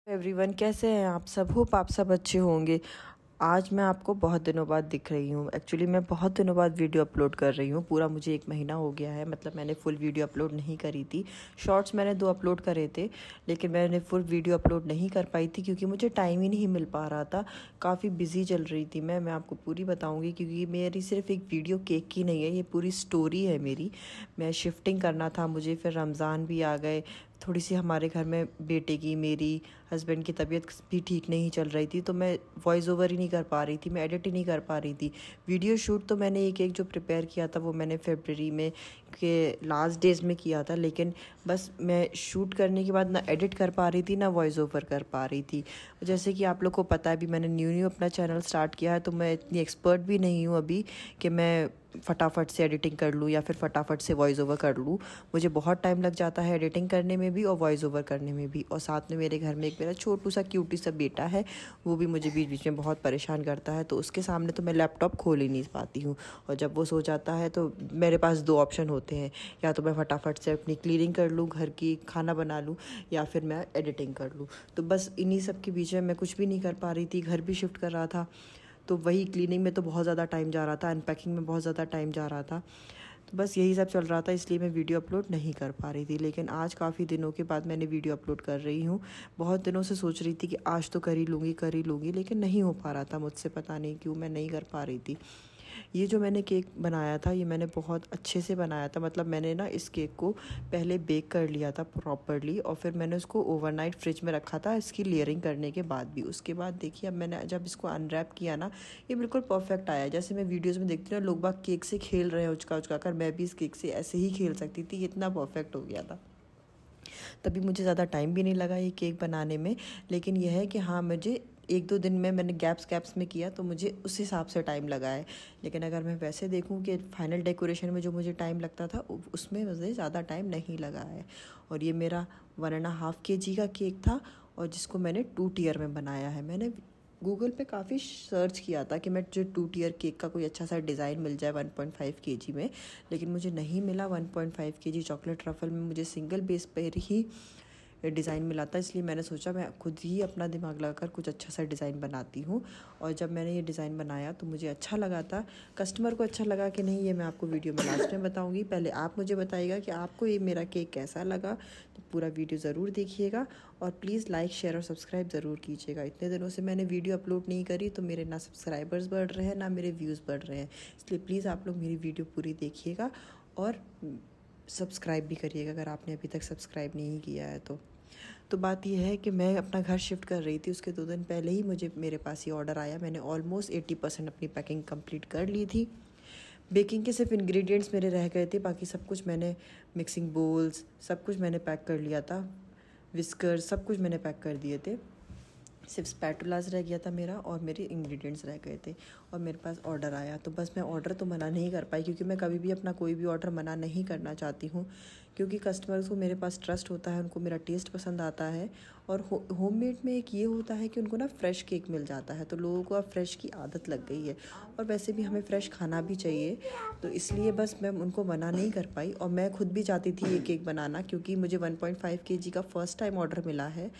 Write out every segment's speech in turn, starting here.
Everyone, कैसे हैं आप सब? होप आप सब अच्छे होंगे। आज मैं आपको बहुत दिनों बाद दिख रही हूँ। एक्चुअली मैं बहुत दिनों बाद वीडियो अपलोड कर रही हूँ। पूरा मुझे 1 महीना हो गया है। मतलब मैंने फुल वीडियो अपलोड नहीं करी थी। शॉर्ट्स मैंने 2 अपलोड करे थे, लेकिन मैंने फुल वीडियो अपलोड नहीं कर पाई थी क्योंकि मुझे टाइम ही नहीं मिल पा रहा था। काफ़ी बिजी चल रही थी मैं आपको पूरी बताऊँगी, क्योंकि मेरी सिर्फ एक वीडियो केक की नहीं है, ये पूरी स्टोरी है मेरी। मैं शिफ्टिंग करना था मुझे, फिर रमज़ान भी आ गए। थोड़ी सी हमारे घर में बेटे की, मेरी हस्बैंड की तबीयत भी ठीक नहीं चल रही थी, तो मैं वॉइस ओवर ही नहीं कर पा रही थी, मैं एडिट ही नहीं कर पा रही थी। वीडियो शूट तो मैंने एक जो प्रिपेयर किया था वो मैंने फरवरी में के लास्ट डेज में किया था, लेकिन बस मैं शूट करने के बाद ना एडिट कर पा रही थी ना वॉइस ओवर कर पा रही थी। जैसे कि आप लोग को पता है, अभी मैंने न्यू अपना चैनल स्टार्ट किया है, तो मैं इतनी एक्सपर्ट भी नहीं हूँ अभी कि मैं फटाफट से एडिटिंग कर लूँ या फिर फटाफट से वॉइस ओवर कर लूँ। मुझे बहुत टाइम लग जाता है एडिटिंग करने में भी और वॉइस ओवर करने में भी। और साथ में मेरे घर में एक मेरा छोटू सा क्यूटी सा बेटा है, वो भी मुझे बीच बीच में बहुत परेशान करता है, तो उसके सामने तो मैं लैपटॉप खोल ही नहीं पाती हूँ। और जब वो सो जाता है तो मेरे पास 2 ऑप्शन होते हैं, या तो मैं फटाफट से अपनी क्लीनिंग कर लूँ, घर की खाना बना लूँ, या फिर मैं एडिटिंग कर लूँ। तो बस इन्हीं सब के बीच में मैं कुछ भी नहीं कर पा रही थी। घर भी शिफ्ट कर रहा था, तो वही क्लीनिंग में तो बहुत ज़्यादा टाइम जा रहा था, अनपैकिंग में बहुत ज़्यादा टाइम जा रहा था। तो बस यही सब चल रहा था, इसलिए मैं वीडियो अपलोड नहीं कर पा रही थी। लेकिन आज काफ़ी दिनों के बाद मैंने वीडियो अपलोड कर रही हूँ। बहुत दिनों से सोच रही थी कि आज तो कर ही लूँगी, लेकिन नहीं हो पा रहा था मुझसे, पता नहीं क्यों मैं नहीं कर पा रही थी। ये जो मैंने केक बनाया था, ये मैंने बहुत अच्छे से बनाया था। मतलब मैंने ना इस केक को पहले बेक कर लिया था प्रॉपरली, और फिर मैंने उसको ओवरनाइट फ्रिज में रखा था इसकी लेयरिंग करने के बाद भी। उसके बाद देखिए, अब मैंने जब इसको अनरैप किया ना, ये बिल्कुल परफेक्ट आया। जैसे मैं वीडियोज़ में देखती हूँ ना, लोग बाग केक से खेल रहे हैं उचका उचका कर, मैं भी इस केक से ऐसे ही खेल सकती थी, इतना परफेक्ट हो गया था। तभी मुझे ज़्यादा टाइम भी नहीं लगा ये केक बनाने में। लेकिन यह है कि हाँ, मुझे 1-2 दिन में मैंने गैप्स में किया, तो मुझे उस हिसाब से टाइम लगा है। लेकिन अगर मैं वैसे देखूं कि फाइनल डेकोरेशन में जो मुझे टाइम लगता था, उसमें मुझे ज़्यादा टाइम नहीं लगा है। और ये मेरा 1.5 kg का केक था, और जिसको मैंने 2 टियर में बनाया है। मैंने गूगल पे काफ़ी सर्च किया था कि मैं जो 2 टियर केक का कोई अच्छा सा डिज़ाइन मिल जाए 1.5 kg में, लेकिन मुझे नहीं मिला। 1.5 kg चॉकलेट ट्रफल में मुझे सिंगल बेस पर ही डिज़ाइन मिला था, इसलिए मैंने सोचा मैं खुद ही अपना दिमाग लगाकर कुछ अच्छा सा डिज़ाइन बनाती हूँ। और जब मैंने ये डिज़ाइन बनाया तो मुझे अच्छा लगा था। कस्टमर को अच्छा लगा कि नहीं, ये मैं आपको वीडियो में लास्ट में बताऊँगी। पहले आप मुझे बताइएगा कि आपको ये मेरा केक कैसा लगा। तो पूरा वीडियो ज़रूर देखिएगा, और प्लीज़ लाइक, शेयर और सब्सक्राइब ज़रूर कीजिएगा। इतने दिनों से मैंने वीडियो अपलोड नहीं करी, तो मेरे ना सब्सक्राइबर्स बढ़ रहे हैं ना मेरे व्यूज़ बढ़ रहे हैं। इसलिए प्लीज़ आप लोग मेरी वीडियो पूरी देखिएगा और सब्सक्राइब भी करिएगा अगर आपने अभी तक सब्सक्राइब नहीं किया है तो बात यह है कि मैं अपना घर शिफ्ट कर रही थी, उसके 2 दिन पहले ही मेरे पास ये ऑर्डर आया। मैंने ऑलमोस्ट 80% अपनी पैकिंग कंप्लीट कर ली थी। बेकिंग के सिर्फ इंग्रेडिएंट्स मेरे रह गए थे, बाकी सब कुछ मैंने, मिक्सिंग बोल्स सब कुछ मैंने पैक कर लिया था, विस्कर सब कुछ मैंने पैक कर दिए थे। सिर्फ स्पैटुलास रह गया था मेरा, और मेरे इंग्रेडिएंट्स रह गए थे, और मेरे पास ऑर्डर आया। तो बस मैं ऑर्डर तो मना नहीं कर पाई, क्योंकि मैं कभी भी अपना कोई भी ऑर्डर मना नहीं करना चाहती हूँ, क्योंकि कस्टमर्स को मेरे पास ट्रस्ट होता है, उनको मेरा टेस्ट पसंद आता है। और होममेड में एक ये होता है कि उनको ना फ्रेश केक मिल जाता है, तो लोगों को अब फ्रेश की आदत लग गई है, और वैसे भी हमें फ्रेश खाना भी चाहिए। तो इसलिए बस मैं उनको मना नहीं कर पाई, और मैं खुद भी चाहती थी ये केक बनाना, क्योंकि मुझे 1.5 kg का फर्स्ट टाइम ऑर्डर मिला है,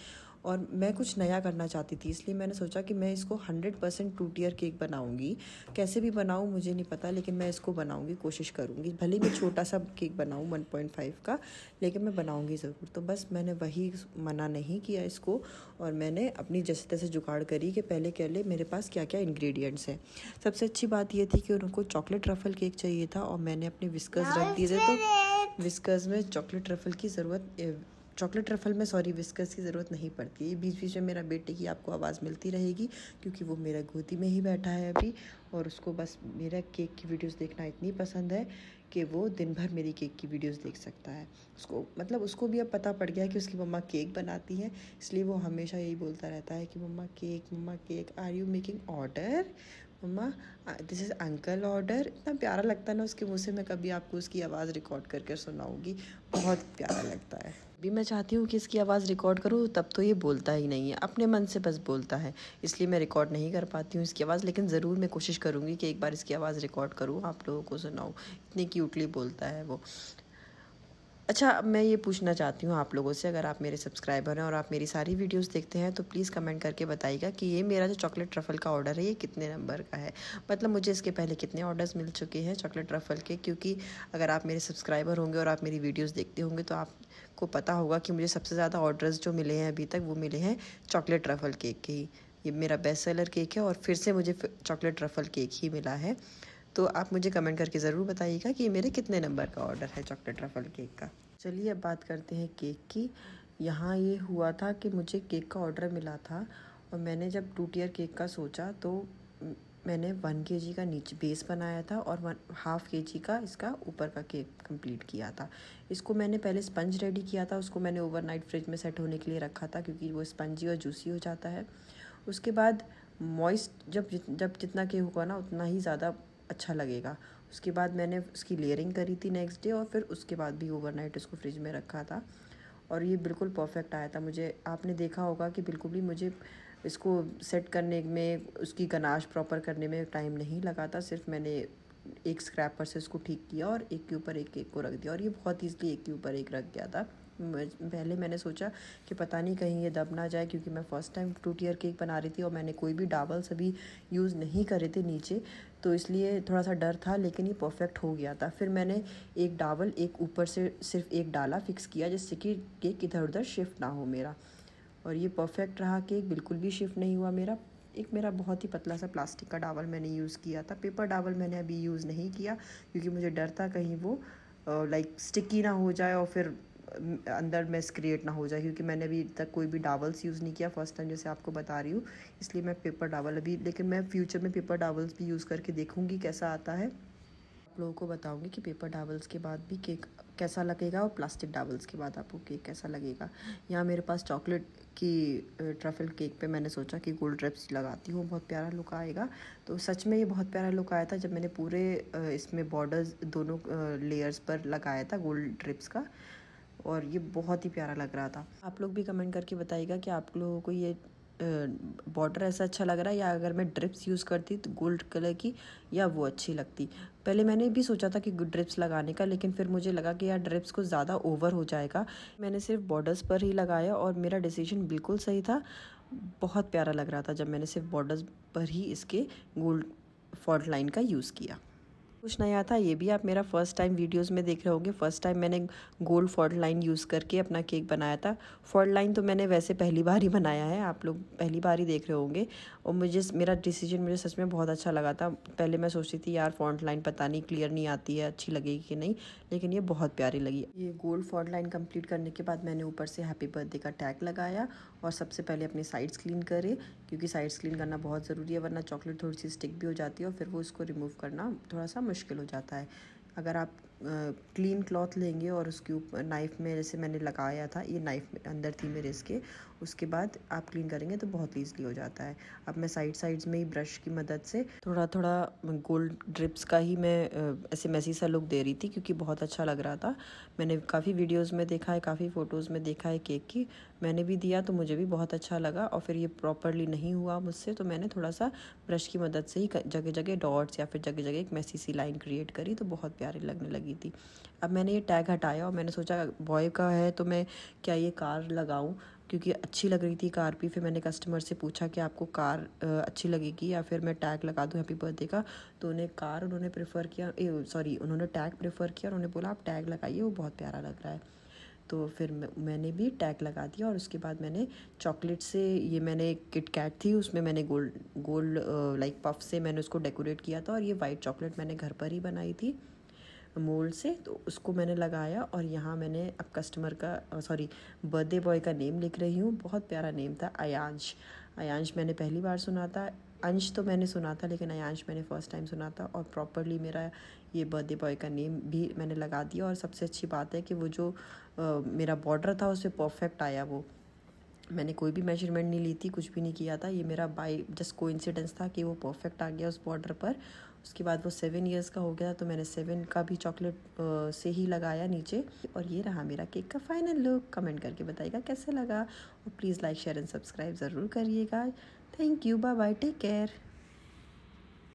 और मैं कुछ नया करना चाहती थी। इसलिए मैंने सोचा कि मैं इसको 100% 2 टियर केक बनाऊंगी। कैसे भी बनाऊं मुझे नहीं पता, लेकिन मैं इसको बनाऊंगी, कोशिश करूंगी। भले ही मैं छोटा सा केक बनाऊं 1.5 का, लेकिन मैं बनाऊंगी ज़रूर। तो बस मैंने वही मना नहीं किया इसको, और मैंने अपनी जैसे तैसे जुगाड़ करी कि पहले कह ले मेरे पास क्या क्या इंग्रेडिएंट्स हैं। सबसे अच्छी बात ये थी कि उनको चॉकलेट ट्रफल केक चाहिए था, और मैंने अपने विस्कर्स रख दिए थे, तो विस्कर्स में चॉकलेट ट्रफल में विस्कर्स की ज़रूरत नहीं पड़ती है। बीच बीच में मेरा बेटे की आपको आवाज़ मिलती रहेगी, क्योंकि वो मेरा गोदी में ही बैठा है अभी, और उसको बस मेरा केक की वीडियोस देखना इतनी पसंद है कि वो दिन भर मेरी केक की वीडियोस देख सकता है। उसको भी अब पता पड़ गया है कि उसकी मम्मा केक बनाती है, इसलिए वो हमेशा यही बोलता रहता है कि mamma cake, are you making order, mamma this is uncle order. इतना प्यारा लगता है ना उसके मुँह से। मैं कभी आपको उसकी आवाज़ रिकॉर्ड करके सुनाऊंगी, बहुत प्यारा लगता है। भी मैं चाहती हूँ कि इसकी आवाज़ रिकॉर्ड करूँ, तब तो ये बोलता ही नहीं है, अपने मन से बस बोलता है, इसलिए मैं रिकॉर्ड नहीं कर पाती हूँ इसकी आवाज़। लेकिन ज़रूर मैं कोशिश करूँगी कि एक बार इसकी आवाज़ रिकॉर्ड करूँ, आप लोगों को सुनाऊँ। इतनी क्यूटली बोलता है वो। अच्छा, अब मैं ये पूछना चाहती हूँ आप लोगों से, अगर आप मेरे सब्सक्राइबर हैं और आप मेरी सारी वीडियोस देखते हैं तो प्लीज़ कमेंट करके बताइएगा कि ये मेरा जो चॉकलेट ट्रफ़ल का ऑर्डर है ये कितने नंबर का है। मतलब मुझे इसके पहले कितने ऑर्डर्स मिल चुके हैं चॉकलेट ट्रफ़ल के, क्योंकि अगर आप मेरे सब्सक्राइबर होंगे और आप मेरी वीडियोज़ देखते होंगे तो आपको पता होगा कि मुझे सबसे ज़्यादा ऑर्डर्स जो मिले हैं अभी तक वो मिले हैं चॉकलेट ट्रफ़ल केक के ही। ये मेरा बेस्ट सेलर केक है और फिर से मुझे चॉकलेट ट्रफ़ल केक ही मिला है। तो आप मुझे कमेंट करके ज़रूर बताइएगा कि ये मेरे कितने नंबर का ऑर्डर है चॉकलेट ट्रफ़ल केक का। चलिए अब बात करते हैं केक की। यहाँ ये हुआ था कि मुझे केक का ऑर्डर मिला था और मैंने जब 2 टियर केक का सोचा तो मैंने 1 kg का नीचे बेस बनाया था और 1/2 kg का इसका ऊपर का केक कंप्लीट किया था। इसको मैंने पहले स्पंज रेडी किया था, उसको मैंने ओवरनाइट फ्रिज में सेट होने के लिए रखा था क्योंकि वो स्पंजी और जूसी हो जाता है। उसके बाद मॉइस्ट जब जितना केक होगा ना उतना ही ज़्यादा अच्छा लगेगा। उसके बाद मैंने उसकी लेयरिंग करी थी नेक्स्ट डे और फिर उसके बाद भी ओवरनाइट उसको फ्रिज में रखा था और ये बिल्कुल परफेक्ट आया था। मुझे आपने देखा होगा कि बिल्कुल भी मुझे इसको सेट करने में, उसकी गनाश प्रॉपर करने में टाइम नहीं लगा था। सिर्फ मैंने एक स्क्रैपर से इसको ठीक किया और एक के ऊपर एक केक को रख दिया और ये बहुत ईज़िली एक के ऊपर एक रख गया था। पहले मैंने सोचा कि पता नहीं कहीं ये दब ना जाए, क्योंकि मैं फ़र्स्ट टाइम 2 टियर केक बना रही थी और मैंने कोई भी डाबल्स अभी यूज़ नहीं करे थे नीचे, तो इसलिए थोड़ा सा डर था, लेकिन ये परफेक्ट हो गया था। फिर मैंने एक डाबल एक ऊपर से सिर्फ एक डाला फिक्स किया जिससे कि केक इधर उधर शिफ्ट ना हो मेरा, और ये परफेक्ट रहा। केक बिल्कुल भी शिफ्ट नहीं हुआ मेरा। एक मेरा बहुत ही पतला सा प्लास्टिक का डावल मैंने यूज़ किया था। पेपर डावल मैंने अभी यूज़ नहीं किया क्योंकि मुझे डर था कहीं वो लाइक स्टिकी ना हो जाए और फिर अंदर मेस क्रिएट ना हो जाए, क्योंकि मैंने अभी तक कोई भी डावल्स यूज़ नहीं किया, फर्स्ट टाइम जैसे आपको बता रही हूँ, इसलिए मैं पेपर डावल अभी, लेकिन मैं फ्यूचर में पेपर डावल्स भी यूज़ करके देखूँगी कैसा आता है। आप लोगों को बताऊंगी कि पेपर डावल्स के बाद भी केक कैसा लगेगा और प्लास्टिक डावल्स के बाद आपको केक कैसा लगेगा। यहाँ मेरे पास चॉकलेट की ट्रफल केक पे मैंने सोचा कि गोल्ड ड्रिप्स लगाती हूँ, बहुत प्यारा लुक आएगा। तो सच में ये बहुत प्यारा लुक आया था जब मैंने पूरे इसमें बॉर्डर्स दोनों लेयर्स पर लगाया था गोल्ड ड्रिप्स का, और ये बहुत ही प्यारा लग रहा था। आप लोग भी कमेंट करके बताइएगा कि आप लोगों को ये बॉर्डर ऐसा अच्छा लग रहा है या अगर मैं ड्रिप्स यूज़ करती तो गोल्ड कलर की, या वो अच्छी लगती। पहले मैंने भी सोचा था कि ड्रिप्स लगाने का, लेकिन फिर मुझे लगा कि यार ड्रिप्स को ज़्यादा ओवर हो जाएगा। मैंने सिर्फ बॉर्डर्स पर ही लगाया और मेरा डिसीजन बिल्कुल सही था। बहुत प्यारा लग रहा था जब मैंने सिर्फ बॉर्डर्स पर ही इसके गोल्ड फॉल्ट लाइन का यूज़ किया। कुछ नया था, ये भी आप मेरा फर्स्ट टाइम वीडियोस में देख रहे होंगे। फर्स्ट टाइम मैंने गोल्ड फॉल्ट लाइन यूज़ करके अपना केक बनाया था। फॉल्ट लाइन तो मैंने वैसे पहली बार ही बनाया है, आप लोग पहली बार ही देख रहे होंगे। और मेरा डिसीजन मुझे सच में बहुत अच्छा लगा था। पहले मैं सोचती थी यार फॉल्ट लाइन पता नहीं क्लियर नहीं आती है, अच्छी लगेगी कि नहीं, लेकिन ये बहुत प्यारी लगी। ये गोल्ड फॉल्ट लाइन कंप्लीट करने के बाद मैंने ऊपर से हैप्पी बर्थडे का टैग लगाया और सबसे पहले अपनी साइड्स क्लीन करे, क्योंकि साइड्स क्लीन करना बहुत ज़रूरी है, वरना चॉकलेट थोड़ी सी स्टिक भी हो जाती है और फिर वो उसको रिमूव करना थोड़ा सा मुश्किल हो जाता है। अगर आप क्लीन क्लॉथ लेंगे और उसके ऊपर नाइफ़ में, जैसे मैंने लगाया था, ये नाइफ़ अंदर थी मेरे इसके, उसके बाद आप क्लीन करेंगे तो बहुत ईज़िली हो जाता है। अब मैं साइड्स में ही ब्रश की मदद से थोड़ा थोड़ा गोल्ड ड्रिप्स का ही मैं ऐसे मैसी सा लुक दे रही थी, क्योंकि बहुत अच्छा लग रहा था। मैंने काफ़ी वीडियोज़ में देखा है, काफ़ी फ़ोटोज़ में देखा है केक की, मैंने भी दिया तो मुझे भी बहुत अच्छा लगा। और फिर ये प्रॉपरली नहीं हुआ मुझसे, तो मैंने थोड़ा सा ब्रश की मदद से ही जगह जगह डॉट्स या फिर जगह जगह एक मैसी सी लाइन क्रिएट करी, तो बहुत प्यारी लगने लगी थी। अब मैंने ये टैग हटाया और मैंने सोचा बॉय का है तो मैं क्या ये कार लगाऊं, क्योंकि अच्छी लग रही थी कार भी। फिर मैंने कस्टमर से पूछा कि आपको कार अच्छी लगेगी या फिर मैं टैग लगा दूं हैप्पी बर्थडे का, तो उन्होंने प्रेफर किया, उन्होंने टैग प्रेफर किया और उन्होंने बोला आप टैग लगाइए, वो बहुत प्यारा लग रहा है। तो फिर मैंने भी टैग लगा दिया और उसके बाद मैंने चॉकलेट से, ये मैंने किट कैट थी उसमें मैंने गोल्ड लाइक पफ से मैंने उसको डेकोरेट किया था, और ये वाइट चॉकलेट मैंने घर पर ही बनाई थी मोल्ड से, तो उसको मैंने लगाया। और यहाँ मैंने अब कस्टमर का बर्थडे बॉय का नेम लिख रही हूँ। बहुत प्यारा नेम था, अयांश मैंने पहली बार सुना था, अंश तो मैंने सुना था लेकिन अयांश मैंने फ़र्स्ट टाइम सुना था। और प्रॉपरली मेरा ये बर्थडे बॉय का नेम भी मैंने लगा दिया। और सबसे अच्छी बात है कि वो जो मेरा बॉर्डर था उससे परफेक्ट आया। वो मैंने कोई भी मेजरमेंट नहीं ली थी, कुछ भी नहीं किया था, ये मेरा बाय जस्ट कोइंसिडेंस था कि वो परफेक्ट आ गया उस बॉर्डर पर। उसके बाद वो 7 इयर्स का हो गया, तो मैंने 7 का भी चॉकलेट से ही लगाया नीचे। और ये रहा मेरा केक का फाइनल लुक। कमेंट करके बताइएगा कैसे लगा, और please like share and subscribe ज़रूर करिएगा। Thank you, bye bye, take care.